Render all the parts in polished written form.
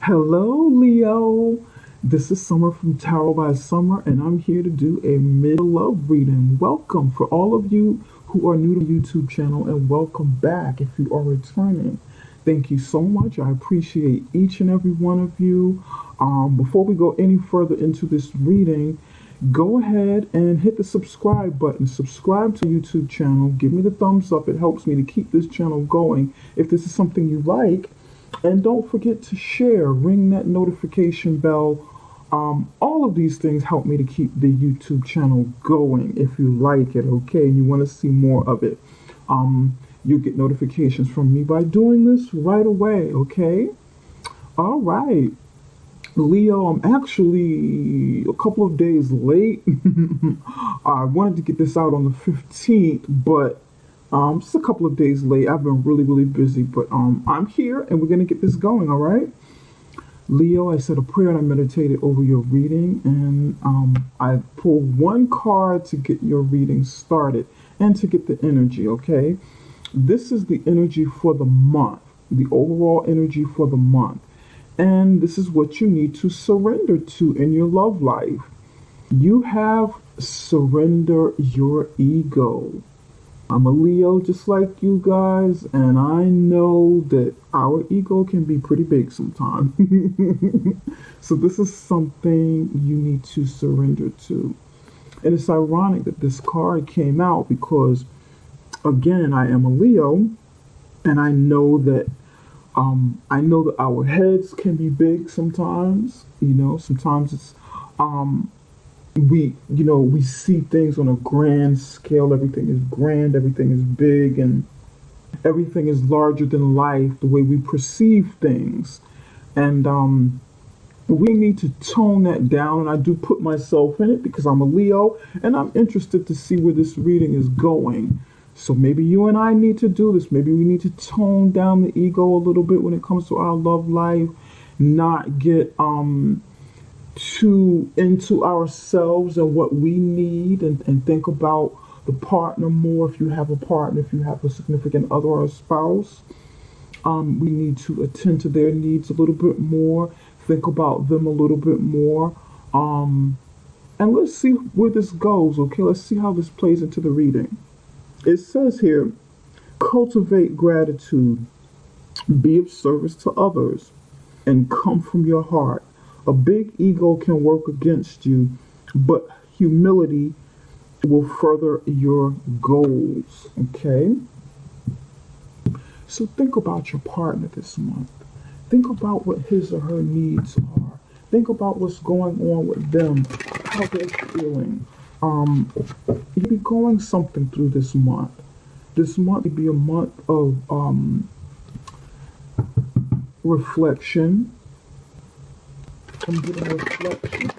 Hello, Leo. This is Summer from Tarot by Summer, and I'm here to do a mid-love reading. Welcome for all of you who are new to the YouTube channel, and welcome back if you are returning. Thank you so much. I appreciate each and every one of you. Before we go any further into this reading, go ahead and hit the subscribe button. Subscribe to the YouTube channel. Give me the thumbs up. It helps me to keep this channel going if this is something you like. And don't forget to share, ring that notification bell. All of these things help me to keep the YouTube channel going if you like it, okay? And you want to see more of it. You'll get notifications from me by doing this right away, okay? All right. Leo, I'm actually a couple of days late. I wanted to get this out on the 15th, but just a couple of days late. I've been really busy, but I'm here and we're gonna get this going. All right, Leo, I said a prayer and I meditated over your reading, and I pulled one card to get your reading started and to get the energy. Okay, this is the energy for the month, the overall energy for the month, and this is what you need to surrender to in your love life. You have surrender your ego. I'm a Leo just like you guys, and I know that our ego can be pretty big sometimes. So this is something you need to surrender to. And it's ironic that this card came out because, again, I am a Leo, and I know that our heads can be big sometimes. Sometimes it's we see things on a grand scale. Everything is grand, everything is big, and everything is larger than life, the way we perceive things. And we need to tone that down, and I do put myself in it because I'm a Leo, and I'm interested to see where this reading is going. So maybe you and I need to do this. Maybe we need to tone down the ego a little bit when it comes to our love life, not get too into ourselves and what we need, and think about the partner more. If you have a partner, if you have a significant other or a spouse, we need to attend to their needs a little bit more, think about them a little bit more, and let's see where this goes. Okay, let's see how this plays into the reading. It says here, cultivate gratitude, be of service to others, and come from your heart. A big ego can work against you, but humility will further your goals, okay? So think about your partner this month. Think about what his or her needs are. Think about what's going on with them, how they're feeling. You'll be going something through this month. This month will be a month of reflection. I'm getting reflection.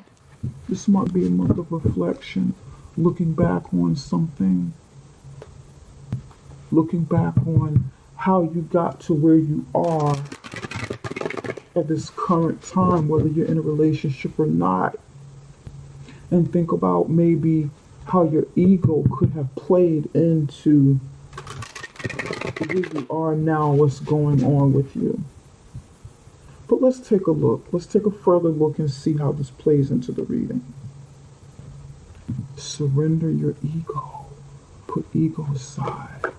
This might be a month of reflection, looking back on something, looking back on how you got to where you are at this current time, whether you're in a relationship or not, and think about maybe how your ego could have played into where you are now, what's going on with you. But let's take a look. Let's take a further look and see how this plays into the reading. Surrender your ego. Put ego aside.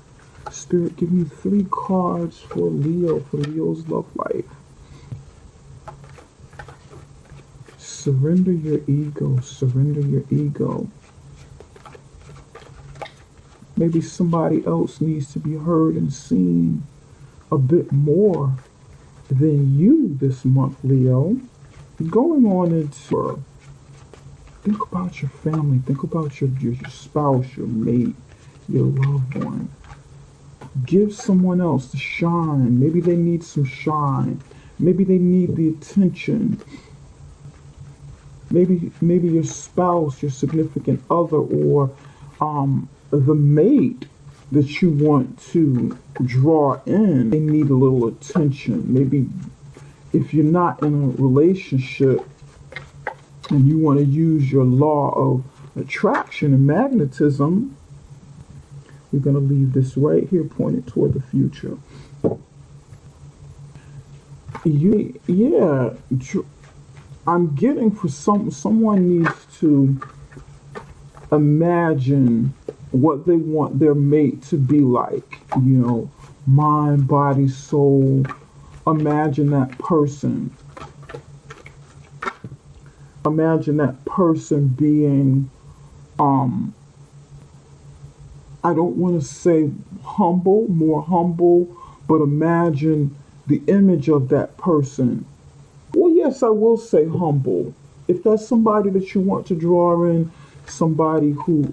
Spirit, give me 3 cards for Leo, for Leo's love life. Surrender your ego. Surrender your ego. Maybe somebody else needs to be heard and seen a bit more than you this month, Leo. Going on into, think about your family, think about your spouse, your mate, your loved one. Give someone else the shine. Maybe they need some shine. Maybe they need the attention. Maybe your spouse, your significant other, or the mate that you want to draw in, they need a little attention. Maybe if you're not in a relationship and you want to use your law of attraction and magnetism, we're going to leave this right here pointed toward the future. Yeah, I'm getting for someone needs to imagine what they want their mate to be like, mind, body, soul. Imagine that person. Imagine that person being, I don't want to say humble, more humble, but imagine the image of that person. Well, yes, I will say humble. If that's somebody that you want to draw in, somebody who,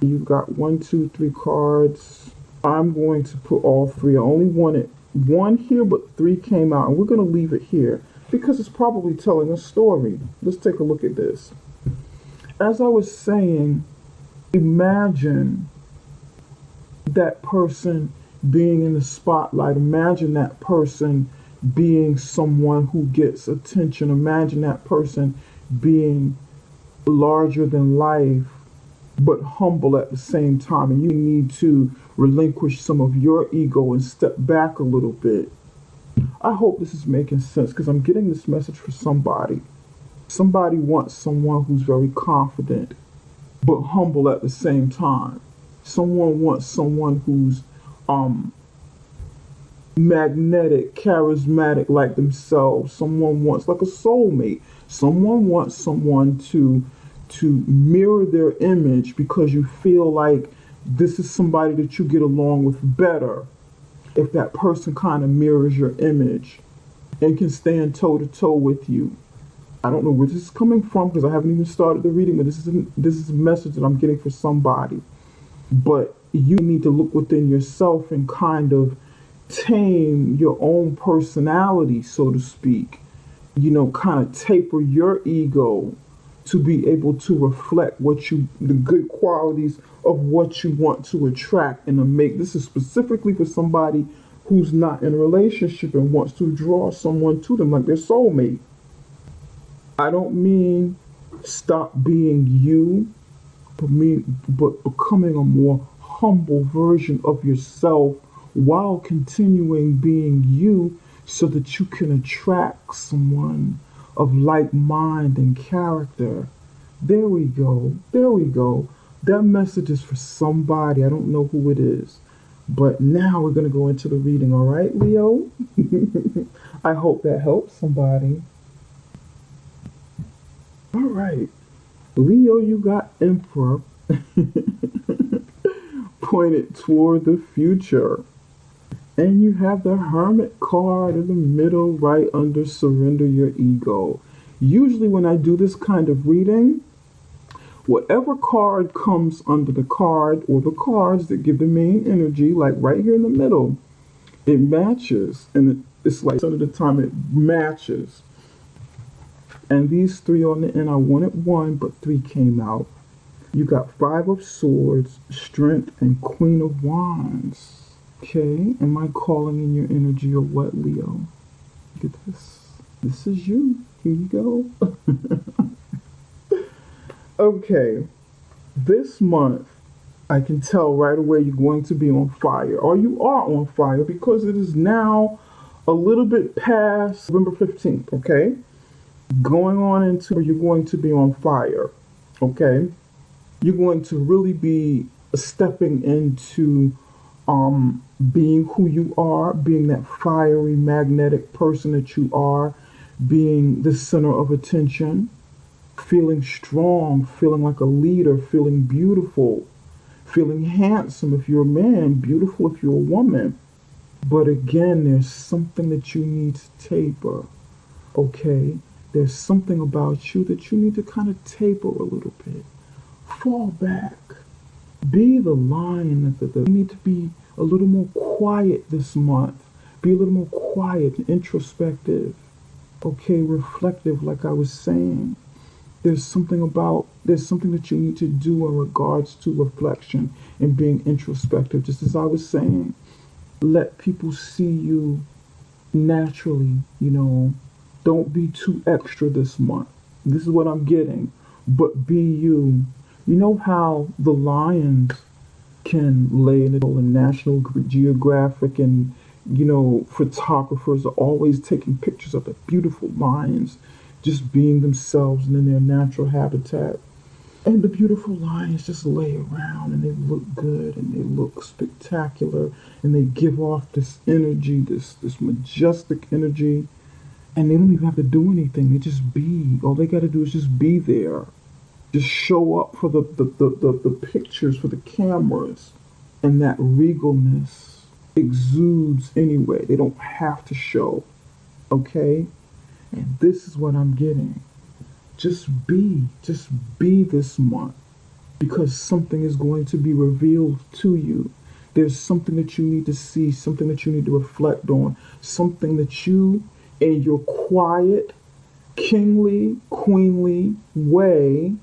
you've got 1, 2, 3 cards. I'm going to put all three. I only wanted one here, but three came out, and we're going to leave it here because it's probably telling a story. Let's take a look at this. As I was saying, imagine that person being in the spotlight. Imagine that person being someone who gets attention. Imagine that person being larger than life, but humble at the same time. And you need to relinquish some of your ego and step back a little bit. I hope this is making sense because I'm getting this message for somebody. Somebody wants someone who's very confident, but humble at the same time. Someone wants someone who's magnetic, charismatic like themselves. Someone wants like a soulmate. Someone wants someone to mirror their image because you feel like this is somebody that you get along with better if that person kind of mirrors your image and can stand toe to toe with you. I don't know where this is coming from because I haven't even started the reading, but this is a message that I'm getting for somebody. But you need to look within yourself and kind of tame your own personality, so to speak. Kind of taper your ego to be able to reflect the good qualities of what you want to attract and to make. This is specifically for somebody who's not in a relationship and wants to draw someone to them like their soulmate. I don't mean stop being you, but becoming a more humble version of yourself while continuing being you so that you can attract someone of like mind and character. There we go. There we go. That message is for somebody. I don't know who it is. But now we're going to go into the reading, all right, Leo? I hope that helps somebody. All right. Leo, you got Emperor pointed toward the future. And you have the Hermit card in the middle, right under Surrender Your Ego. Usually when I do this kind of reading, whatever card comes under the card or the cards that give the main energy, like right here in the middle, it matches. And it's like some of the time it matches. And these three on the end, I wanted one, but three came out. You got 5 of Swords, Strength, and Queen of Wands. Okay, am I calling in your energy or what, Leo? Look at this. This is you. Here you go. Okay, this month, I can tell right away you're going to be on fire, or you are on fire because it is now a little bit past November 15th, okay? Going on into, you're going to be on fire, okay? You're going to really be stepping into being who you are, being that fiery, magnetic person that you are, being the center of attention, feeling strong, feeling like a leader, feeling beautiful, feeling handsome if you're a man, beautiful if you're a woman. But again, there's something that you need to taper, okay? There's something about you that you need to kind of taper a little bit. Fall back. Be the lion. You need to be a little more quiet this month. Be a little more quiet and introspective. Okay, reflective, like I was saying. There's something that you need to do in regards to reflection and being introspective. Just as I was saying, let people see you naturally, Don't be too extra this month. This is what I'm getting. But be you. You know how the lions can lay in the National Geographic and photographers are always taking pictures of the beautiful lions, just being themselves and in their natural habitat. And the beautiful lions just lay around and they look good and they look spectacular and they give off this energy, this majestic energy. And they don't even have to do anything. They just be. All they got to do is just be there. Just show up for the pictures, for the cameras. And that regalness exudes anyway. They don't have to show. Okay? And this is what I'm getting. Just be this month, because something is going to be revealed to you. There's something that you need to see, something that you need to reflect on, something that you, in your quiet, kingly, queenly way,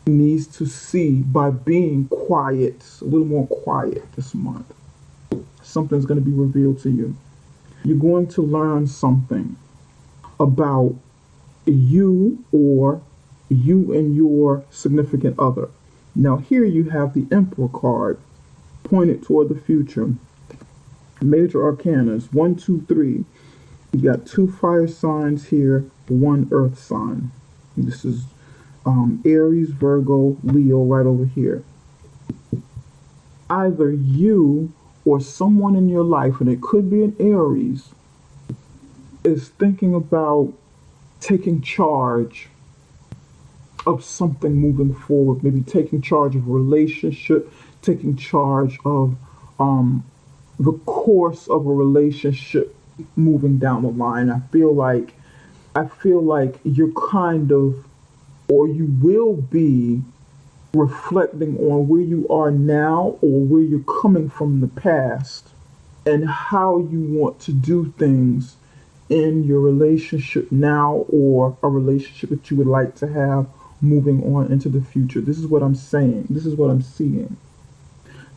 needs to see by being quiet, a little more quiet this month. Something's going to be revealed to you. You're going to learn something about you or you and your significant other. Now here you have the Emperor card pointed toward the future. Major arcanas 1, 2, 3. You got 2 fire signs here, 1 earth sign. This is Aries, Virgo, Leo right over here. Either you or someone in your life, and it could be an Aries, is thinking about taking charge of something moving forward, maybe taking charge of a relationship, taking charge of the course of a relationship moving down the line. I feel like you're kind of, or you will be, reflecting on where you are now or where you're coming from in the past and how you want to do things in your relationship now, or a relationship that you would like to have moving on into the future. This is what I'm saying. This is what I'm seeing.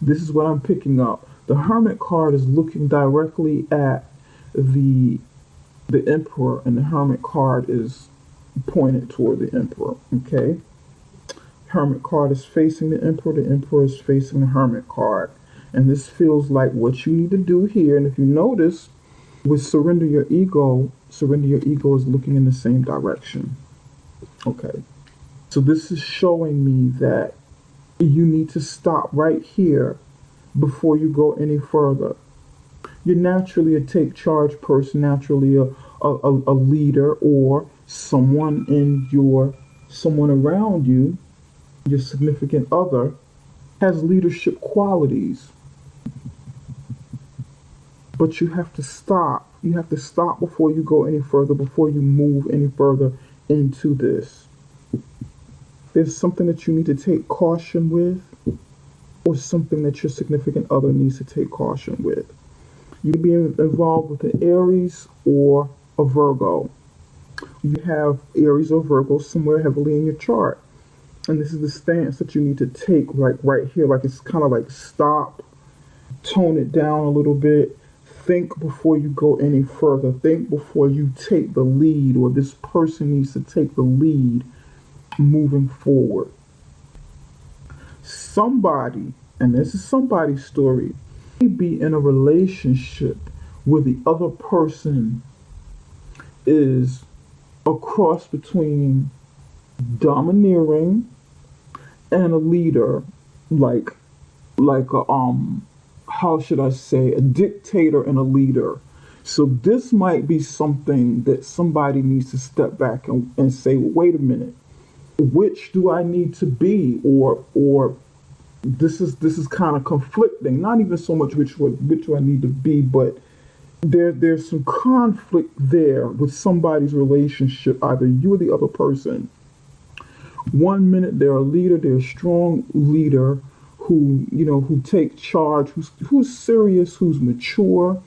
This is what I'm picking up. The Hermit card is looking directly at the Emperor, and the Hermit card is pointed toward the Emperor. Okay? Hermit card is facing the Emperor is facing the Hermit card. And this feels like what you need to do here. And if you notice, with surrender your ego is looking in the same direction. Okay. So this is showing me that you need to stop right here before you go any further. You're naturally a take charge person, naturally a leader, or someone around you, your significant other, has leadership qualities. But you have to stop. You have to stop before you go any further, before you move any further into this. There's something that you need to take caution with, or something that your significant other needs to take caution with. You can be involved with an Aries or a Virgo. You have Aries or Virgo somewhere heavily in your chart. And this is the stance that you need to take, like right here. Like it's kind of like stop, tone it down a little bit. Think before you go any further. Think before you take the lead, or this person needs to take the lead moving forward. Somebody, and this is somebody's story, may be in a relationship where the other person is a cross between domineering and a leader, like a how should I say, a dictator and a leader. So this might be something that somebody needs to step back and say, wait a minute, which do I need to be? Or this is kind of conflicting. Not even so much which do I need to be, but there's some conflict there with somebody's relationship, either you or the other person. One minute they're a leader, they're a strong leader who take charge, who's serious, who's mature,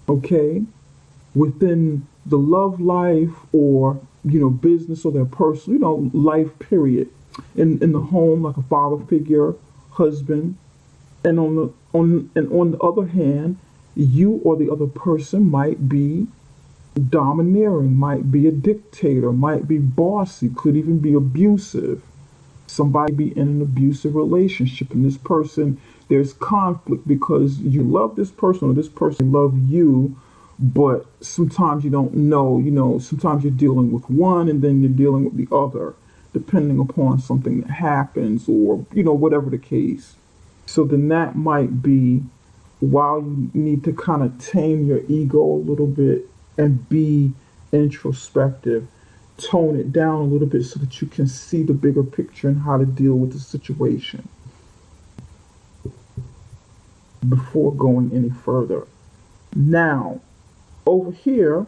okay, within the love life or business or their personal life period, in the home, like a father figure, husband, and on the other hand, you or the other person might be domineering, might be a dictator, might be bossy, could even be abusive. Somebody be in an abusive relationship, and this person There's conflict because you love this person or this person love you, but sometimes you don't know, sometimes you're dealing with one and then you're dealing with the other, depending upon something that happens or, whatever the case. So then that might be while you need to kind of tame your ego a little bit and be introspective, tone it down a little bit so that you can see the bigger picture and how to deal with the situation before going any further. Now, over here,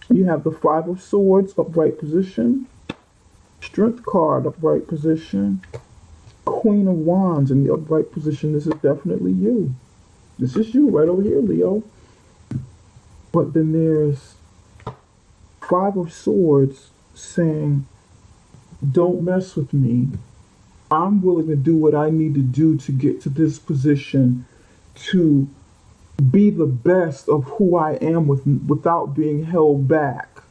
you have the Five of Swords, upright position, Strength card, upright position, Queen of Wands in the upright position. This is definitely you. This is you right over here, Leo. But then there's Five of Swords saying, don't mess with me. I'm willing to do what I need to do to get to this position, to be the best of who I am without being held back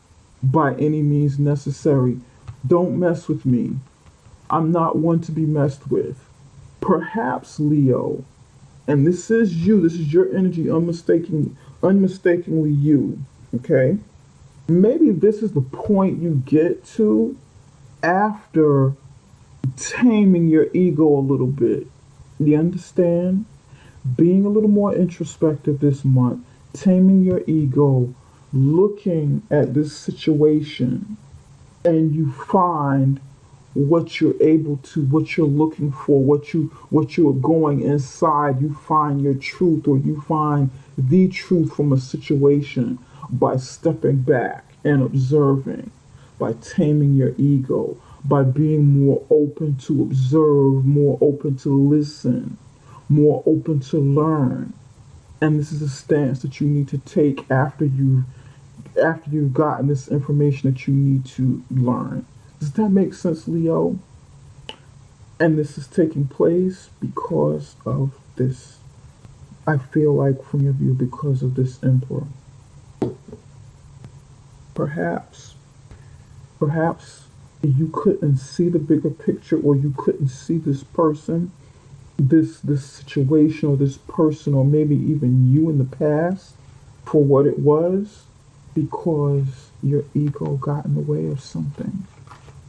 by any means necessary. Don't mess with me. I'm not one to be messed with. Perhaps, Leo, and this is you, this is your energy, unmistakingly you, okay? Maybe this is the point you get to after taming your ego a little bit. You understand? Being a little more introspective this month, taming your ego, looking at this situation, and you find what you're able to, what you're looking for, what you're going inside. You find your truth, or you find the truth from a situation by stepping back and observing, by taming your ego, by being more open to observe, more open to listen, more open to learn. And this is a stance that you need to take after you've gotten this information that you need to learn. Does that make sense, Leo? And this is taking place because of this. I feel like from your view, because of this Emperor. Perhaps you couldn't see the bigger picture, or you couldn't see this person, this situation, or this person, or maybe even you in the past for what it was, because your ego got in the way of something.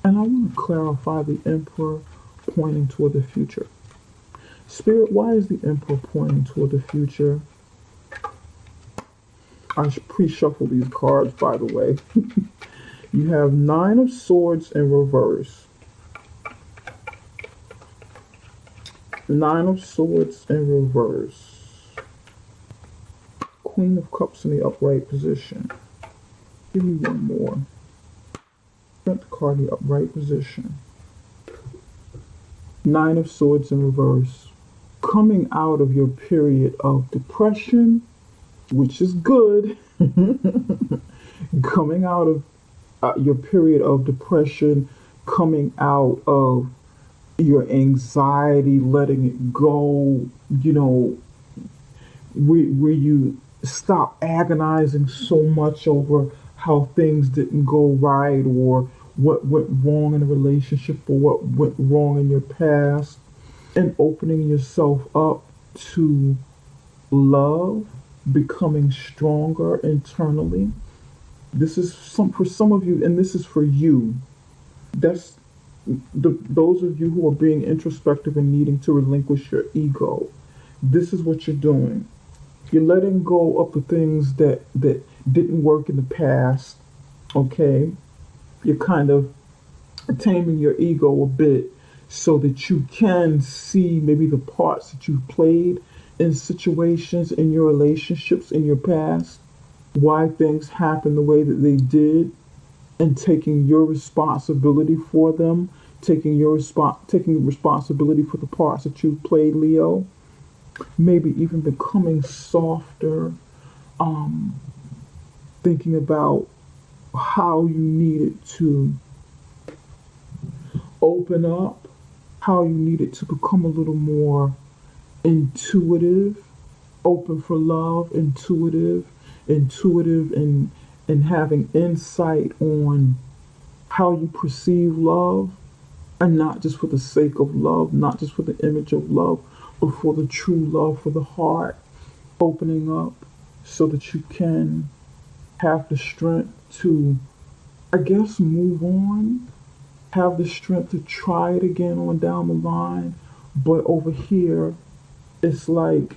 And I want to clarify the Emperor pointing toward the future. Spirit, why is the Emperor pointing toward the future? I should pre-shuffle these cards, by the way. You have Nine of Swords in reverse. Nine of Swords in reverse. Queen of Cups in the upright position. Give me one more. Strength card in the upright position. Nine of Swords in reverse. Coming out of your period of depression, which is good. Coming out of your period of depression, coming out of your anxiety, letting it go, where you stop agonizing so much over how things didn't go right, or what went wrong in a relationship, or what went wrong in your past, and opening yourself up to love, becoming stronger internally. This is for some of you, and this is for you. That's those of you who are being introspective and needing to relinquish your ego. This is what you're doing. You're letting go of the things that didn't work in the past, okay? You're kind of taming your ego a bit so that you can see maybe the parts that you've played in situations, in your relationships, in your past, why things happened the way that they did, and taking your responsibility for them, taking responsibility for the parts that you've played, Leo. Maybe even becoming softer, thinking about how you needed to open up, how you needed to become a little more intuitive, open for love, intuitive and having insight on how you perceive love, and not just for the sake of love, not just for the image of love, for the true love, for the heart opening up so that you can have the strength to, I guess, move on, have the strength to try it again on down the line. But over here, it's like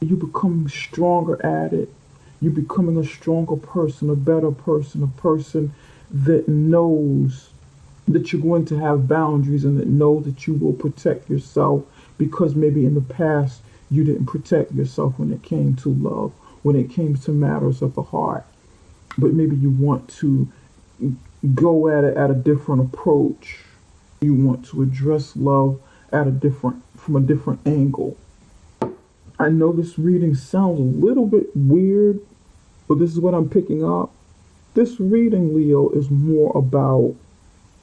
you becoming stronger at it. You becoming a stronger person, a better person, a person that knows that you're going to have boundaries and that know that you will protect yourself, because maybe in the past you didn't protect yourself when it came to love, when it came to matters of the heart. But maybe you want to go at it at a different approach. You want to address love at a different, from a different angle. I know this reading sounds a little bit weird, but this is what I'm picking up. This reading, Leo, is more about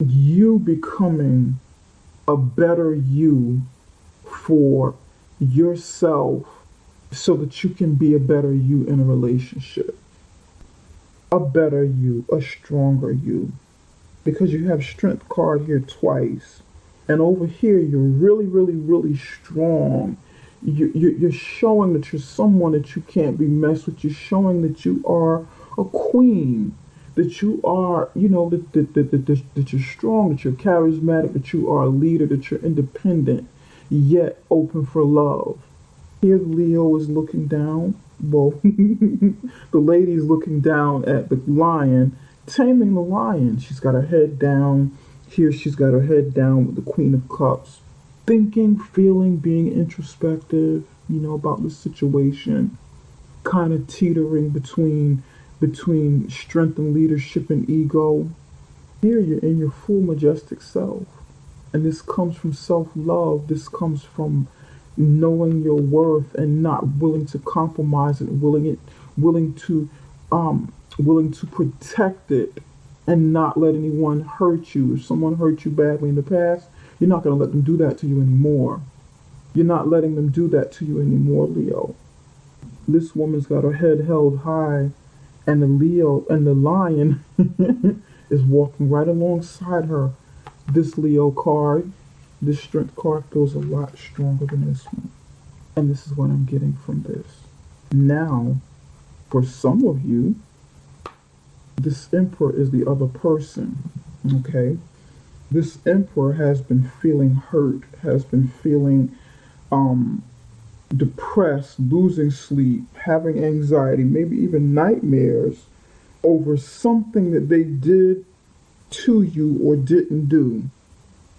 you becoming a better you for yourself so that you can be a better you in a relationship. A better you, a stronger you. Because you have strength card here twice. And over here, you're really, really, really strong. You're showing that you're someone that you can't be messed with. You're showing that you are a queen, that you are, that you're strong, that you're charismatic, that you are a leader, that you're independent, yet open for love. Here, Leo is looking down. Well, the lady is looking down at the lion, taming the lion. She's got her head down. Here, she's got her head down with the Queen of Cups. Thinking, feeling, being introspective, about the situation, kind of teetering between strength and leadership and ego. Here you're in your full majestic self. And this comes from self-love. This comes from knowing your worth and not willing to compromise it, willing to protect it and not let anyone hurt you. If someone hurt you badly in the past, you're not going to let them do that to you anymore. You're not letting them do that to you anymore, Leo. This woman's got her head held high, and the lion is walking right alongside her. This Leo card, this strength card, feels a lot stronger than this one. And this is what I'm getting from this. Now, for some of you, this Emperor is the other person, okay? This Emperor has been feeling hurt, has been feeling depressed, losing sleep, having anxiety, maybe even nightmares over something that they did to you or didn't do.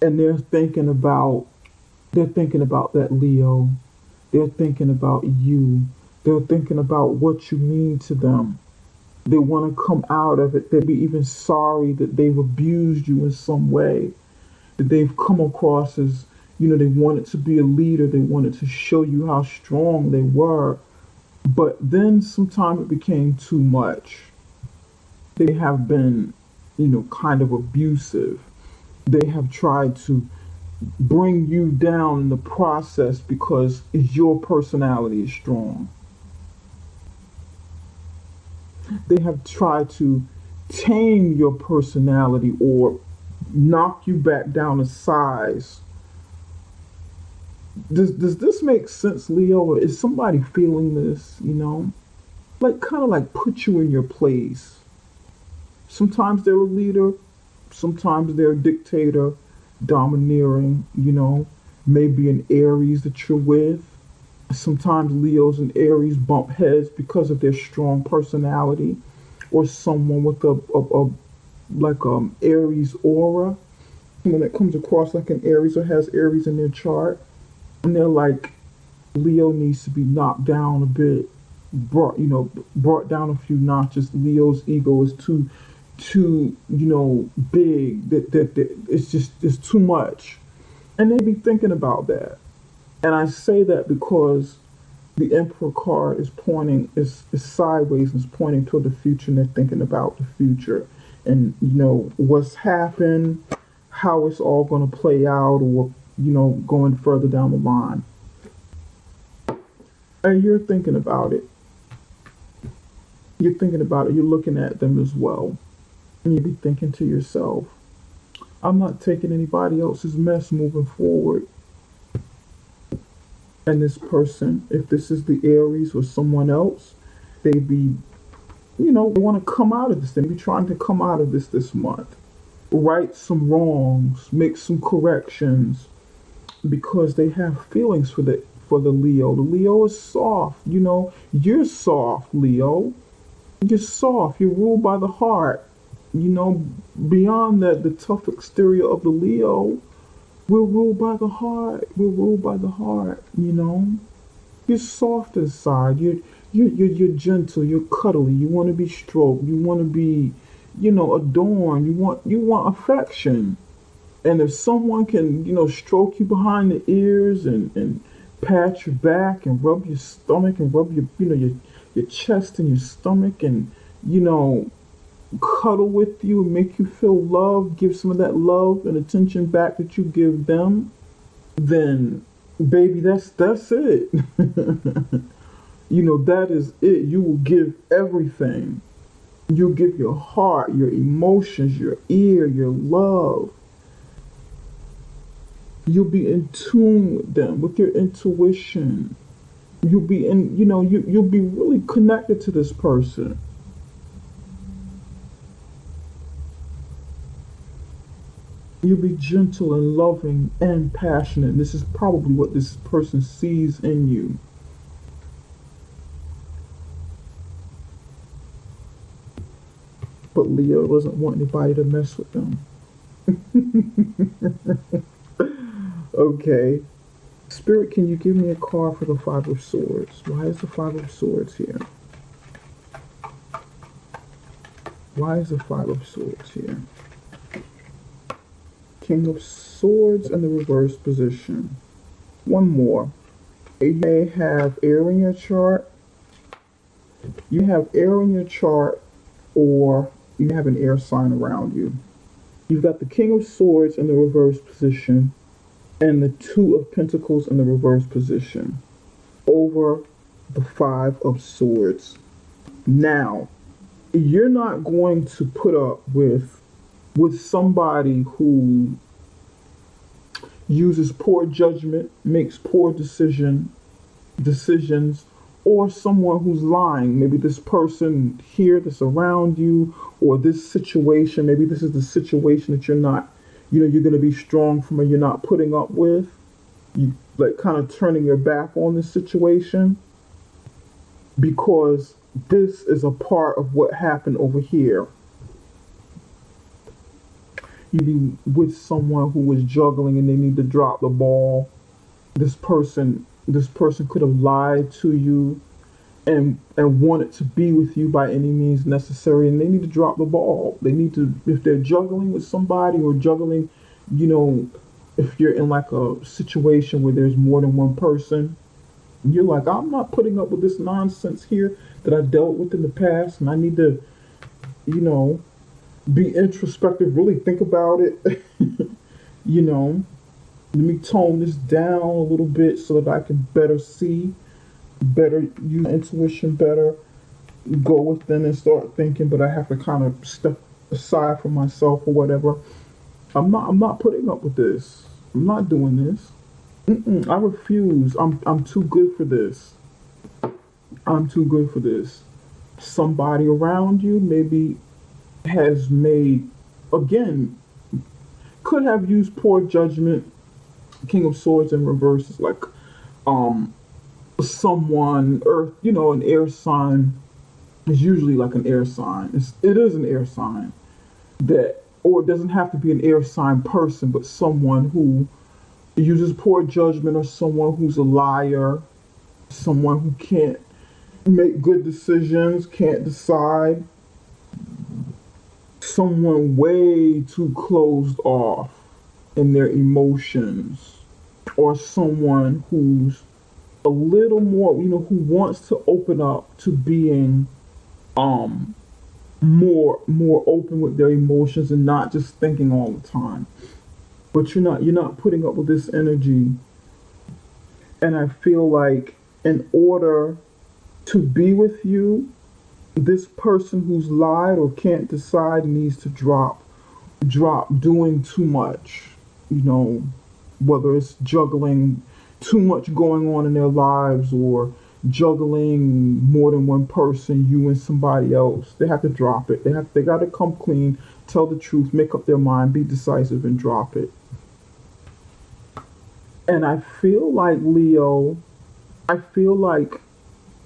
And they're thinking about that, Leo. They're thinking about you. They're thinking about what you mean to them. They want to come out of it. They'd be even sorry that they've abused you in some way, that they've come across as, they wanted to be a leader. They wanted to show you how strong they were. But then sometimes it became too much. They have been, kind of abusive. They have tried to bring you down in the process because your personality is strong. They have tried to tame your personality or knock you back down a size. Does this make sense, Leo? Or is somebody feeling this, Like, kind of like put you in your place. Sometimes they're a leader. Sometimes they're a dictator, domineering, maybe an Aries that you're with. Sometimes Leos and Aries bump heads because of their strong personality, or someone with a Aries aura, someone that comes across like an Aries or has Aries in their chart, and they're like, Leo needs to be knocked down a bit, brought down a few notches. Leo's ego is too big, that it's too much, and they be thinking about that. And I say that because the Emperor card is pointing, is sideways and is pointing toward the future, and they're thinking about the future and, what's happened, how it's all going to play out, or, going further down the line. And you're thinking about it. You're thinking about it. You're looking at them as well. And you be thinking to yourself, I'm not taking anybody else's mess moving forward. And this person, if this is the Aries or someone else, they be, they want to come out of this. They be trying to come out of this month. Right some wrongs, make some corrections, because they have feelings for the Leo. The Leo is soft. You're soft, Leo. You're soft. You're ruled by the heart. Beyond that, the tough exterior of the Leo, we're ruled by the heart. We're ruled by the heart. You're soft inside. You're gentle. You're cuddly. You want to be stroked. You want to be, adorned. You want affection. And if someone can, stroke you behind the ears and pat your back and rub your stomach and rub your chest and your stomach and, cuddle with you and make you feel loved, give some of that love and attention back that you give them, then baby, that's it. That is it. You will give everything. You'll give your heart, your emotions, your ear, your love. You'll be in tune with them, with your intuition. You'll be you'll be really connected to this person. You'll be gentle and loving and passionate. This is probably what this person sees in you. But Leo doesn't want anybody to mess with them. Okay. Spirit, can you give me a card for the Five of Swords? Why is the Five of Swords here? Why is the Five of Swords here? King of Swords in the reverse position. One more. You may have air in your chart. You have air in your chart, or you have an air sign around you. You've got the King of Swords in the reverse position and the Two of Pentacles in the reverse position over the Five of Swords. Now, you're not going to put up with somebody who uses poor judgment, makes poor decisions, or someone who's lying. Maybe this person here that's around you, or this situation, maybe this is the situation that you're not, you're going to be strong from, or you're not putting up with. You like kind of turning your back on this situation, because this is a part of what happened over here. You be with someone who was juggling and they need to drop the ball. This person could have lied to you and wanted to be with you by any means necessary, and they need to drop the ball. They need to, if they're juggling with somebody or juggling, if you're in like a situation where there's more than one person, you're like, I'm not putting up with this nonsense here that I dealt with in the past, and I need to, be introspective, really think about it. Let me tone this down a little bit so that I can better see, better use intuition, better go within and start thinking, but I have to kind of step aside from myself or whatever. I'm not putting up with this. I'm not doing this. I refuse. I'm too good for this. I'm too good for this. Somebody around you maybe has made, again, could have used poor judgment. King of Swords in reverse is like someone, earth, an air sign is usually like an air sign. It is an air sign that, or it doesn't have to be an air sign person, but someone who uses poor judgment, or someone who's a liar, someone who can't make good decisions, can't decide, someone way too closed off in their emotions, or someone who's a little more, who wants to open up to being more open with their emotions and not just thinking all the time. But you're not putting up with this energy. And I feel like in order to be with you, this person who's lied or can't decide needs to drop doing too much, whether it's juggling, too much going on in their lives, or juggling more than one person, you and somebody else. They have to drop it. They got to come clean, tell the truth, make up their mind, be decisive, and drop it. And I feel like, Leo, I feel like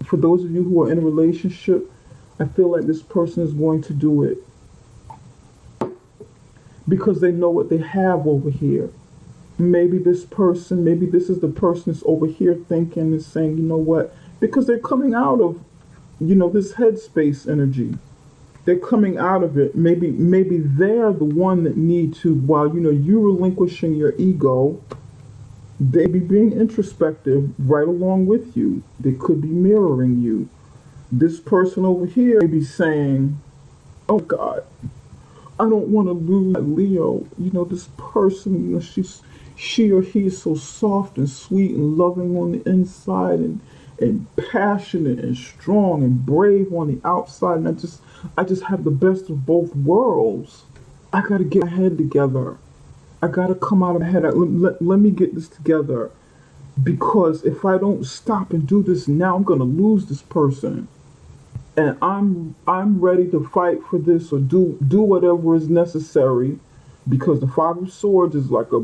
for those of you who are in a relationship, I feel like this person is going to do it because they know what they have over here. Maybe this is the person that's over here thinking and saying, you know what, because they're coming out of, this headspace energy. They're coming out of it. Maybe they're the one that need to, while, you relinquishing your ego, they be being introspective right along with you. They could be mirroring you. This person over here may be saying, oh God, I don't want to lose Leo. This person, she or he is so soft and sweet and loving on the inside, and passionate and strong and brave on the outside. And I just have the best of both worlds. I got to get my head together. I got to come out of my head. Let me get this together. Because if I don't stop and do this now, I'm going to lose this person. And I'm ready to fight for this, or do whatever is necessary. Because the Five of Swords is like a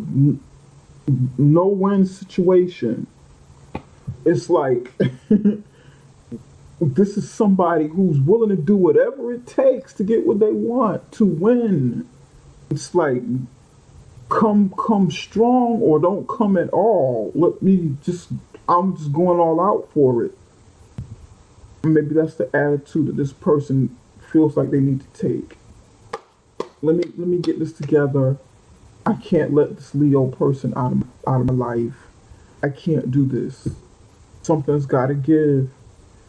no-win situation. It's like this is somebody who's willing to do whatever it takes to get what they want, to win. It's like, come strong or don't come at all. I'm just going all out for it. Maybe that's the attitude that this person feels like they need to take. Let me get this together. I can't let this Leo person out of my life. I can't do this. Something's got to give.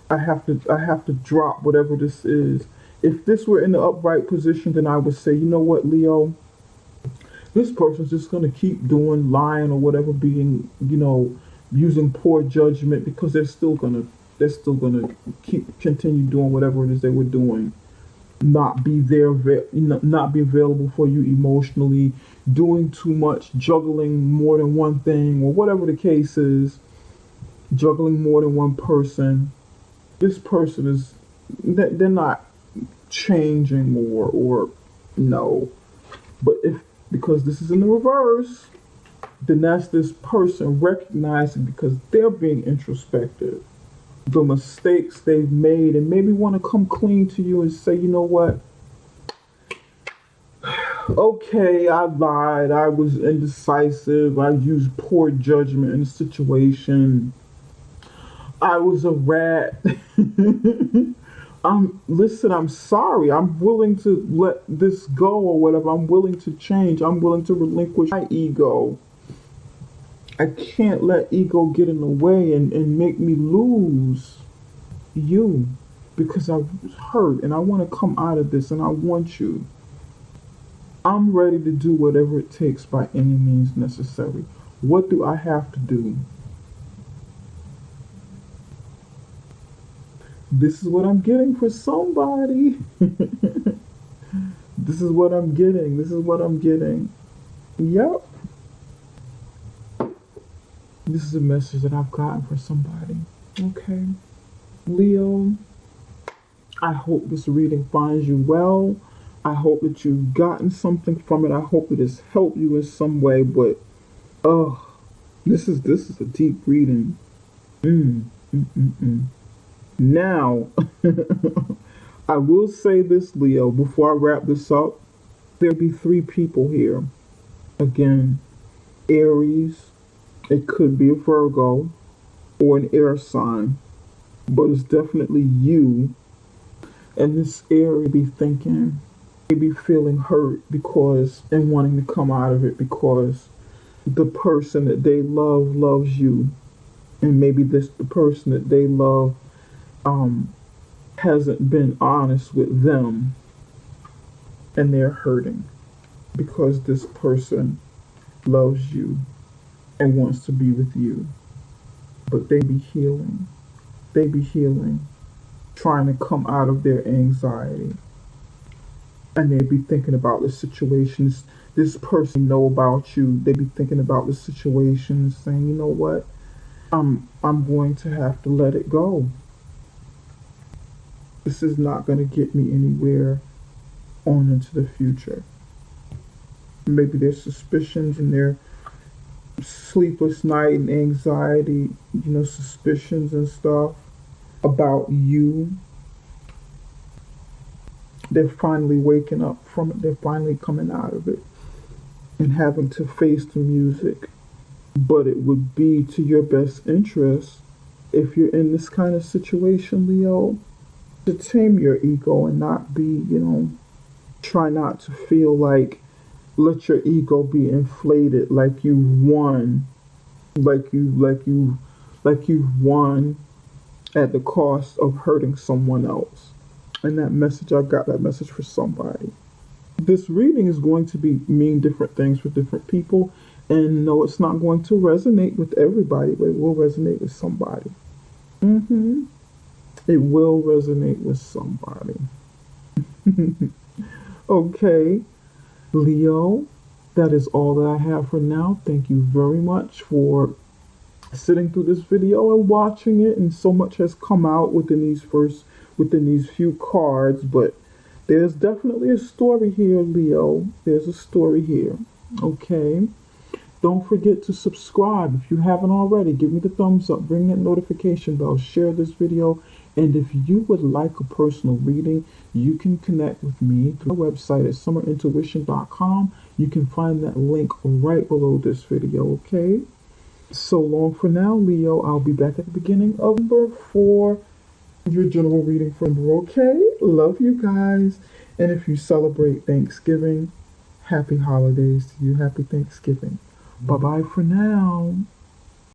I have to drop whatever this is. If this were in the upright position, then I would say, you know what, Leo, this person's just going to keep doing, lying or whatever, being, using poor judgment, because they're still going to continue doing whatever it is they were doing. Not be available for you emotionally, doing too much, juggling more than one thing, or whatever the case is, juggling more than one person. This person they're not changing or no. But because this is in the reverse, then that's this person recognizing, because they're being introspective, the mistakes they've made, and maybe want to come clean to you and say, you know what, okay, I lied, I was indecisive, I used poor judgment in the situation, I was a rat. I'm sorry, I'm willing to let this go or whatever, I'm willing to change, I'm willing to relinquish my ego. I can't let ego get in the way and make me lose you, because I was hurt and I want to come out of this and I want you. I'm ready to do whatever it takes by any means necessary. What do I have to do? This is what I'm getting for somebody. This is what I'm getting. This is what I'm getting. Yep. This is a message that I've gotten for somebody. Okay. Leo, I hope this reading finds you well. I hope that you've gotten something from it. I hope it has helped you in some way. But, this is a deep reading. Now, I will say this, Leo, before I wrap this up. There'll be 3 people here. Again, Aries. It could be a Virgo or an air sign, but it's definitely you. And this area be thinking, maybe feeling hurt and wanting to come out of it, because the person that they love loves you, and maybe the person that they love hasn't been honest with them, and they're hurting because this person loves you and wants to be with you. But they be healing, trying to come out of their anxiety. And they be thinking about the situations this person know about you. They be thinking about the situations, saying, you know what, I'm going to have to let it go. This is not going to get me anywhere on into the future. Maybe there's suspicions and their sleepless night and anxiety, suspicions and stuff about you. They're finally waking up from it. They're finally coming out of it and having to face the music. But it would be to your best interest, if you're in this kind of situation, Leo, to tame your ego and not be, try not to feel like, let your ego be inflated like you won, like you won at the cost of hurting someone else. And that message, I got that message for somebody. This reading is going to mean different things for different people. And no, it's not going to resonate with everybody, but it will resonate with somebody. It will resonate with somebody. Okay, Leo, that is all that I have for now. Thank you very much for sitting through this video and watching it. And so much has come out within these few cards, but there's definitely a story here, Leo. There's a story here. Okay. Don't forget to subscribe if you haven't already. Give me the thumbs up, ring that notification bell, share this video. And if you would like a personal reading, you can connect with me through my website at summerintuition.com. You can find that link right below this video, okay? So long for now, Leo. I'll be back at the beginning of number 4, your general reading for number, okay? Love you guys. And if you celebrate Thanksgiving, happy holidays to you. Happy Thanksgiving. Bye-bye for now.